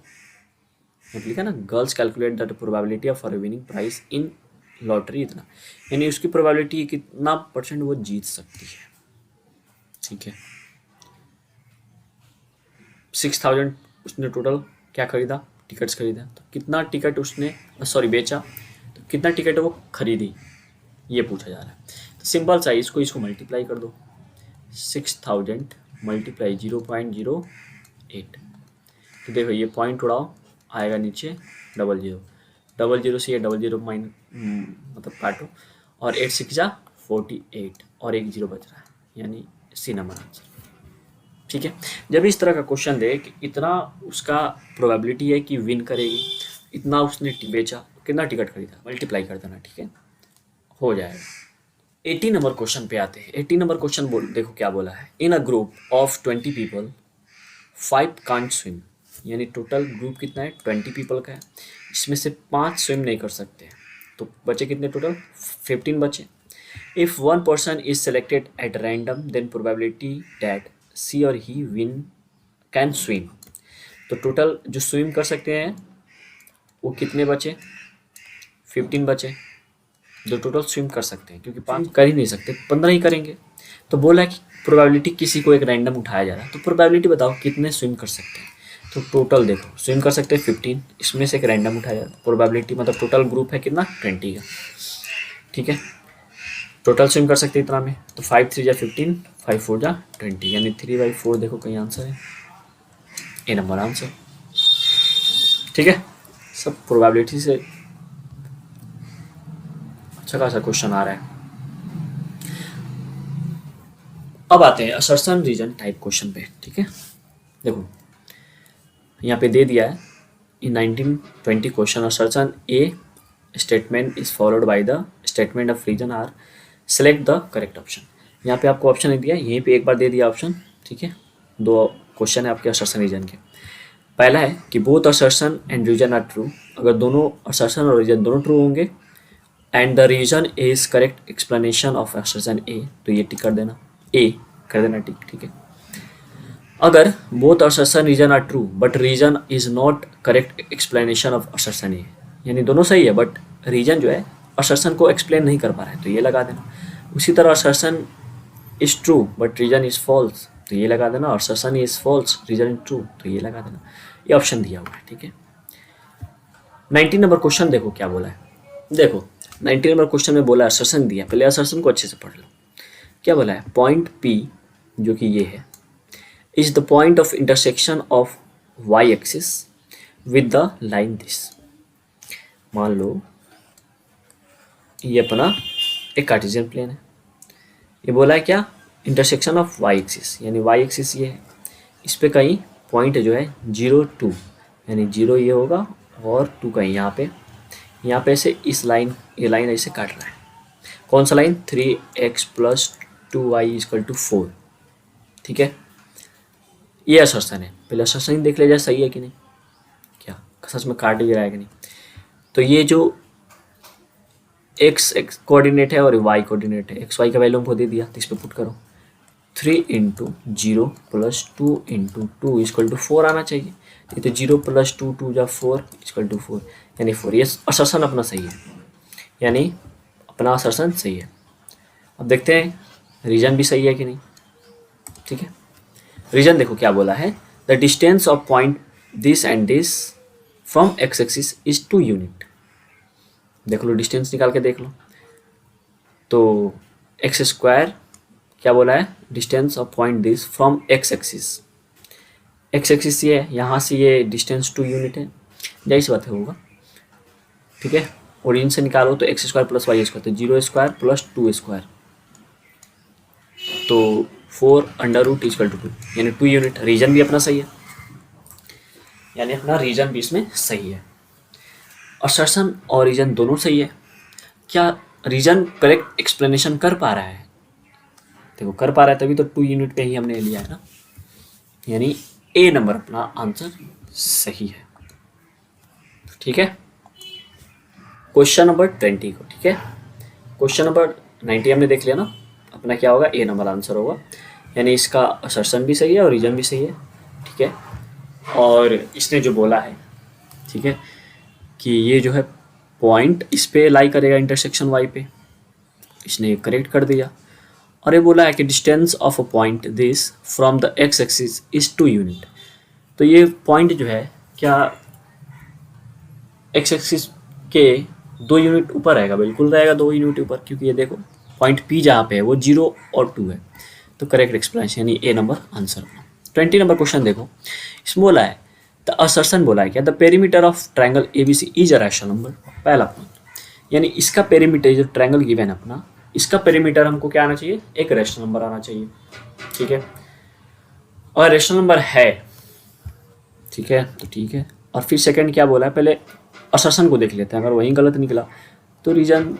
लिखा ना, girls calculate the probability of her winning price in lottery इतना, यानी उसकी प्रोबेबिलिटी कितना % वो जीत सकती है। ठीक है, 6000 उसने टोटल क्या खरीदा, टिकट्स खरीदा, तो कितना टिकट उसने बेचा, तो कितना टिकट वो खरीदी, ये पूछा जा रहा है। तो सिंपल सा इसको मल्टीप्लाई कर दो, 6000 मल्टीप्लाई 0.08, तो देखो ये पॉइंट उड़ाओ, आएगा नीचे 00 से ये 00 मतलब काटो, और 8 6 जा 48 और 1 0 बच रहा है, यानी सी नंबर आंसर। ठीक है, जब इस तरह का क्वेश्चन दे कि इतना उसका प्रोबेबिलिटी है कि विन करेगी, इतना उसने बेचा, कितना टिकट खरीदा, मल्टीप्लाई कर देना, ठीक है, हो जाएगा। 80 नंबर क्वेश्चन पे आते हैं। 80 नंबर क्वेश्चन देखो क्या बोला है, in a group of 20 people 5 can't swim, यानी टोटल ग्रुप कितना है 20 पीपल का है, इसमें से 5 स्विम नहीं कर सकते, तो बचे कितने टोटल 15 बचे। If one person is selected at random then probability that she or he will can swim, तो टोटल जो स्विम कर सकते हैं वो कितने बचे 15 बचे, जो टोटल स्विम कर सकते हैं, क्योंकि 5 कर ही नहीं सकते 15 ही करेंगे। तो बोला है कि प्रोबेबिलिटी किसी को एक रैंडम उठाया जा रहा है, तो प्रोबेबिलिटी बताओ कितने स्विम कर सकते हैं, तो टोटल देखो स्विम कर सकते हैं 15, इसमें से एक रैंडम उठाया जा रहा है, प्रोबेबिलिटी मतलब टोटल ग्रुप है कितना 20 का, ठीक है, टोटल स्विम कर सकते हैं इतना में, तो 5 3 जा 15, 5 4 जा 20, यानी 3/4 देखो कहीं आंसर है, ए नंबर आंसर, ठीक है। सब प्रोबेबिलिटी से अच्छा खासा क्वेश्चन आ रहा है। अब आते हैं असर्शन रीजन टाइप क्वेश्चन पे, ठीक है। देखो यहाँ पे दे दिया है इन 1920 question assertion A statement is followed by the statement of reason R select the correct option. यहाँ पे आपको ऑप्शन नहीं दिया, यहीं पे एक बार दे दिया ऑप्शन, ठीक है। 2 क्वेश्चन है आपके असर्शन रीजन के। पहला है कि both assertion and reason are true, अगर दोनों असर्शन और रीजन दोनों ट्रू होंगे, and the reason is correct explanation of assertion A, तो ये टिक कर देना, ए कर देना टिक, ठीक है। अगर both assertion reason are true but reason is not correct explanation of assertion A, यानी दोनों सही है बट रीजन जो है असर्शन को एक्सप्लेन नहीं कर पा रहा है, तो ये लगा देना। उसी तरह assertion is true but reason is false, तो ये लगा देना, assertion is false reason is true, तो ये लगा देना। ये ऑप्शन दिया हुआ है, ठीक है। 19 नंबर क्वेश्चन देखो क्या बोला है, देखो 19 नंबर क्वेश्चन में बोला असर्शन दिया, पहले असर्शन को अच्छे से पढ़ लो। क्या बोला है, पॉइंट P जो कि ये है is the point of intersection of y axis with the line this. मान लो ये अपना एक कार्टेशियन प्लेन है, ये बोला है क्या इंटरसेक्शन ऑफ वाई एक्सिस, यानी वाई एक्सिस ये है, इस पे कहीं पॉइंट जो है 0 2, यानी 0 ये होगा और 2 कहीं यहाँ पे से इस लाइन, ये लाइन ऐसे काट रहा है, कौन सा लाइन 3x + 2y = 4, ठीक है। ये असर्शन है, पहले असर्शन देख ले जाए सही है कि नहीं, क्या सच में काट ही रहा है कि नहीं। तो ये जो x कोऑर्डिनेट है और y कोऑर्डिनेट है, x y का वैल्यू हमको दे दिया, तो इस पर पुट करो 3 × 0 + 2 × 2 = 4 आना चाहिए, ये तो 0 + 2 2 जा 4 = 4, यानी 4, ये असर्शन अपना सही है, यानी अपना असर्शन सही है। अब देखते हैं रीजन भी सही है कि नहीं, ठीक है। रीजन देखो क्या बोला है, the distance of point this and this from x axis is 2 unit. देख लो डिस्टेंस निकाल के देख लो, तो x² क्या बोला है, distance of point this from x axis, x axis ये है, यहाँ से ये डिस्टेंस 2 यूनिट है, जाहिर सी बात है होगा, ठीक है। ओरिजिन से निकालो तो x² + y², तो 0² + 2², तो 4 √2 = 2, यानी 2 यूनिट। रीजन भी अपना सही है, यानी अपना रीजन भी इसमें सही है। असर्शन और रीजन दोनों सही है। क्या रीजन करेक्ट एक्सप्लेनेशन कर पा रहा है, देखो कर पा रहा है तभी तो 2 यूनिट पे ही हमने लिया है ना, यानी ए नंबर अपना आंसर सही है, ठीक है। क्वेश्चन नंबर 20 को, ठीक है, क्वेश्चन नंबर 90 हमने देख लिया ना, अपना क्या होगा ए नंबर आंसर होगा, यानी इसका असर्शन भी सही है और रीजन भी सही है, ठीक है। और इसने जो बोला है, ठीक है, कि ये जो है पॉइंट इस पे लाई करेगा इंटरसेक्शन वाई पे, इसने करेक्ट कर दिया। और ये बोला है कि distance of a point this from the x axis is 2 unit, तो ये पॉइंट जो है क्या एक्स एक्सिस के 2 यूनिट ऊपर रहेगा, बिल्कुल रहेगा 2 यूनिट ऊपर, क्योंकि ये देखो पॉइंट P जहाँ पे है वो 0 और 2 है, तो करेक्ट एक्सप्लेनेशन यानी ए नंबर आंसर। 20 नंबर क्वेश्चन देखो, इसमें बोला है द असर्शन बोला है क्या the perimeter of triangle ABC is a rational number, पहला पॉइंट, यानी इसका पेरीमीटर जो ट्रायंगल गिवन है अपना, इसका पेरीमीटर हमको क्या आना चाहिए, एक रैशनल नंबर आना चाहिए, ठीक है, और रैशनल नंबर है, ठीक है, तो ठीक है। और फिर सेकंड क्या बोला है, पहले असर्शन को देख लेते हैं, अगर वही गलत निकला तो रीजन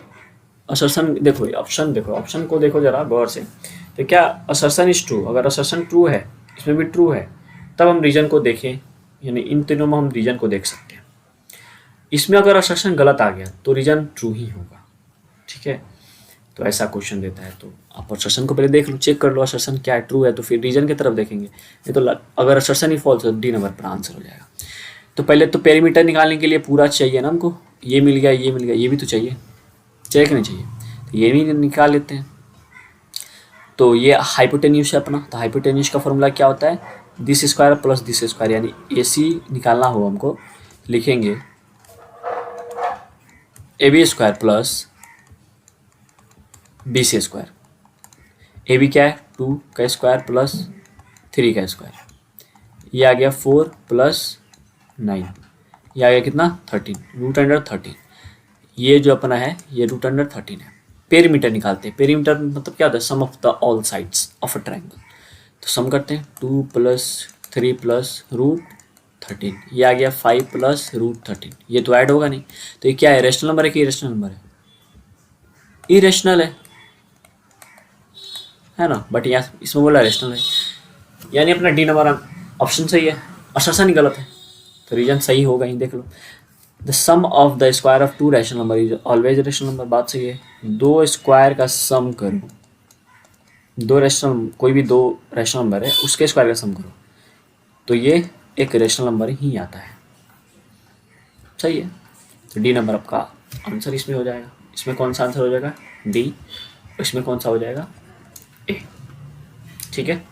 असर्शन देखो, ऑप्शन को देखो जरा गौर से, तो क्या असर्शन इज ट्रू, अगर असर्शन ट्रू है, इसमें भी ट्रू है, तब हम रीजन को देखें, यानी इन तीनों में हम रीजन को देख सकते हैं। इसमें अगर असर्शन गलत आ गया तो रीजन ट्रू ही होगा, ठीक है। तो ऐसा क्वेश्चन देता है, तो आप असर्शन को पहले देख लो, चेक कर लो असर्शन क्या है, ट्रू है तो फिर रीजन की तरफ देखेंगे, नहीं तो अगर असर्शन ही फॉल्स है तो डी नंबर पर आंसर हो जाएगा। तो पहले तो पेरीमीटर निकालने के लिए पूरा चाहिए ना हमको, ये मिल गया, ये मिल गया, ये भी तो चाहिए कि नहीं चाहिए, तो ये भी निकाल लेते हैं। तो ये हाइपोटेन्यूज है अपना, तो हाइपोटेन्यूज का फॉर्मूला क्या होता है, this square plus this square, यानी AC निकालना हो हमको, लिखेंगे AB square plus BC square. AB क्या है, 2 का स्क्वायर प्लस 3 का स्क्वायर, ये आ गया 4 प्लस 9, ये आ गया कितना 13, रूट अंडर 13। ये जो अपना है ये रूट अंडर 13 है। पेरीमीटर निकालते हैं, पेरीमीटर मतलब क्या होता है, sum of the all sides of a triangle. तो सम करते हैं, 2 प्लस 3 प्लस रूट 13, ये आ गया 5 प्लस रूट 13, ये तो ऐड होगा नहीं, तो ये क्या है, रेशनल नंबर है कि इरेशनल नंबर है, इरेशनल है ना, बट यहाँ इसमें बोला रेशनल है, यानी अपना डी नंबर ऑप्शन सही है, असर्शन ही गलत है, तो रीजन सही होगा ही, देख लो। The sum of the square of 2 rational number is always rational number, बात सही है। 2 स्क्वायर का सम करो, कोई भी 2 रैशनल नंबर है उसके स्क्वायर का सम करो, तो ये एक रेशनल नंबर ही आता है, सही है। तो डी नंबर आपका आंसर इसमें हो जाएगा। इसमें कौन सा आंसर हो जाएगा, डी, इसमें कौन सा हो जाएगा, ए, ठीक है।